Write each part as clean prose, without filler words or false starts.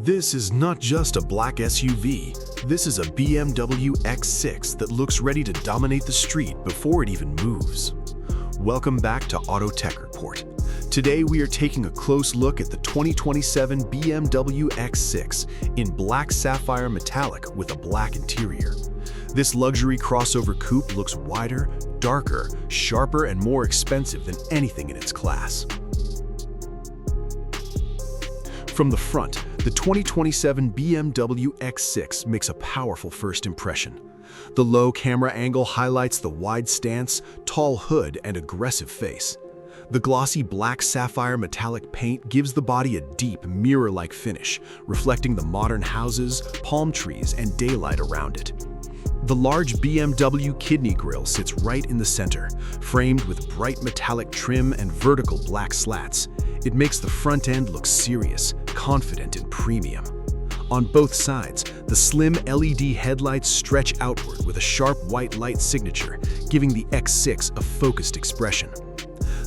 This is not just a black SUV. This is a BMW X6 that looks ready to dominate the street before it even moves. Welcome back to Auto Tech Report. Today we are taking a close look at the 2027 BMW X6 in Black Sapphire Metallic with a black interior. This luxury crossover coupe looks wider, darker, sharper, and more expensive than anything in its class. From the front, the 2027 BMW X6 makes a powerful first impression. The low camera angle highlights the wide stance, tall hood, and aggressive face. The glossy black sapphire metallic paint gives the body a deep, mirror-like finish, reflecting the modern houses, palm trees, and daylight around it. The large BMW kidney grille sits right in the center, framed with bright metallic trim and vertical black slats. It makes the front end look serious, confident, and premium. On both sides, the slim LED headlights stretch outward with a sharp white light signature, giving the X6 a focused expression.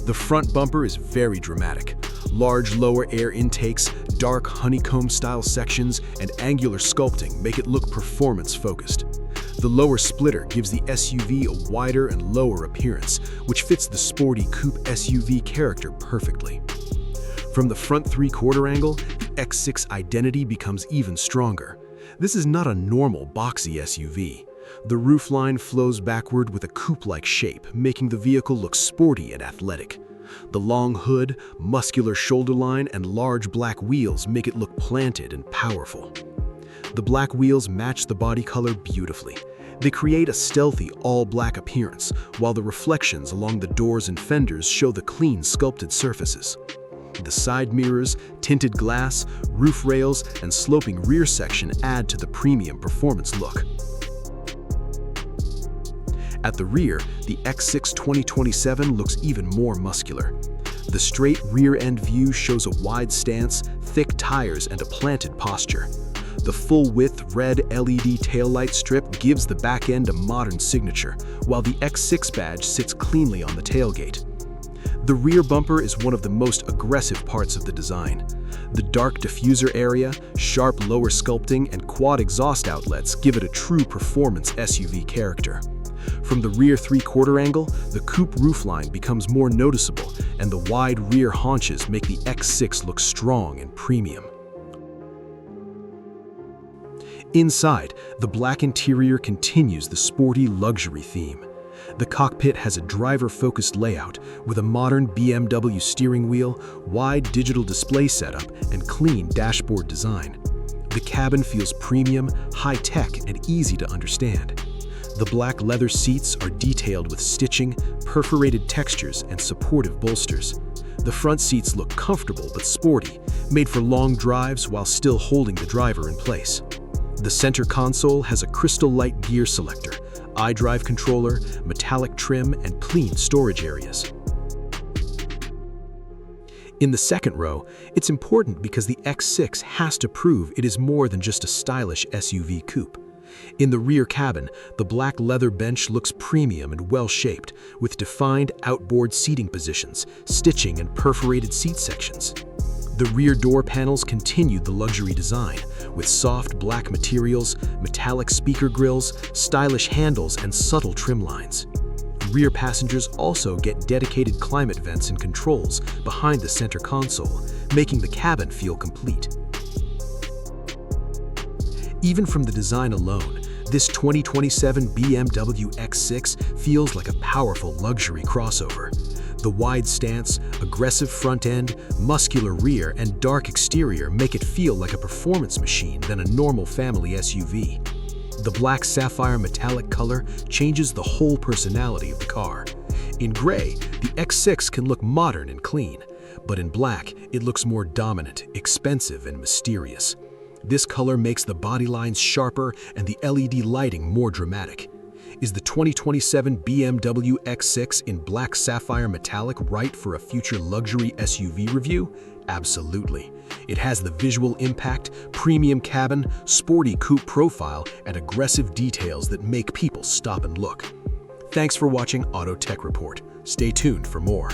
The front bumper is very dramatic. Large lower air intakes, dark honeycomb-style sections, and angular sculpting make it look performance-focused. The lower splitter gives the SUV a wider and lower appearance, which fits the sporty coupe-SUV character perfectly. From the front three-quarter angle, the X6 identity becomes even stronger. This is not a normal boxy SUV. The roofline flows backward with a coupe-like shape, making the vehicle look sporty and athletic. The long hood, muscular shoulder line, and large black wheels make it look planted and powerful. The black wheels match the body color beautifully. They create a stealthy, all-black appearance, while the reflections along the doors and fenders show the clean, sculpted surfaces. The side mirrors, tinted glass, roof rails, and sloping rear section add to the premium performance look. At the rear, the X6 2027 looks even more muscular. The straight rear-end view shows a wide stance, thick tires, and a planted posture. The full-width red LED taillight strip gives the back end a modern signature, while the X6 badge sits cleanly on the tailgate. The rear bumper is one of the most aggressive parts of the design. The dark diffuser area, sharp lower sculpting, and quad exhaust outlets give it a true performance SUV character. From the rear three-quarter angle, the coupe roofline becomes more noticeable, and the wide rear haunches make the X6 look strong and premium. Inside, the black interior continues the sporty luxury theme. The cockpit has a driver-focused layout with a modern BMW steering wheel, wide digital display setup, and clean dashboard design. The cabin feels premium, high-tech, and easy to understand. The black leather seats are detailed with stitching, perforated textures, and supportive bolsters. The front seats look comfortable but sporty, made for long drives while still holding the driver in place. The center console has a crystal light gear selector, iDrive controller, metallic trim, and clean storage areas. In the second row, it's important because the X6 has to prove it is more than just a stylish SUV coupe. In the rear cabin, the black leather bench looks premium and well-shaped, with defined outboard seating positions, stitching, and perforated seat sections. The rear door panels continue the luxury design, with soft black materials, metallic speaker grills, stylish handles, and subtle trim lines. Rear passengers also get dedicated climate vents and controls behind the center console, making the cabin feel complete. Even from the design alone, this 2027 BMW X6 feels like a powerful luxury crossover. The wide stance, aggressive front end, muscular rear, and dark exterior make it feel like a performance machine than a normal family SUV. The black sapphire metallic color changes the whole personality of the car. In gray, the X6 can look modern and clean, but in black, it looks more dominant, expensive, and mysterious. This color makes the body lines sharper and the LED lighting more dramatic. Is the 2027 BMW X6 in Black Sapphire Metallic right for a future luxury SUV review? Absolutely. It has the visual impact, premium cabin, sporty coupe profile, and aggressive details that make people stop and look. Thanks for watching Auto Tech Report. Stay tuned for more.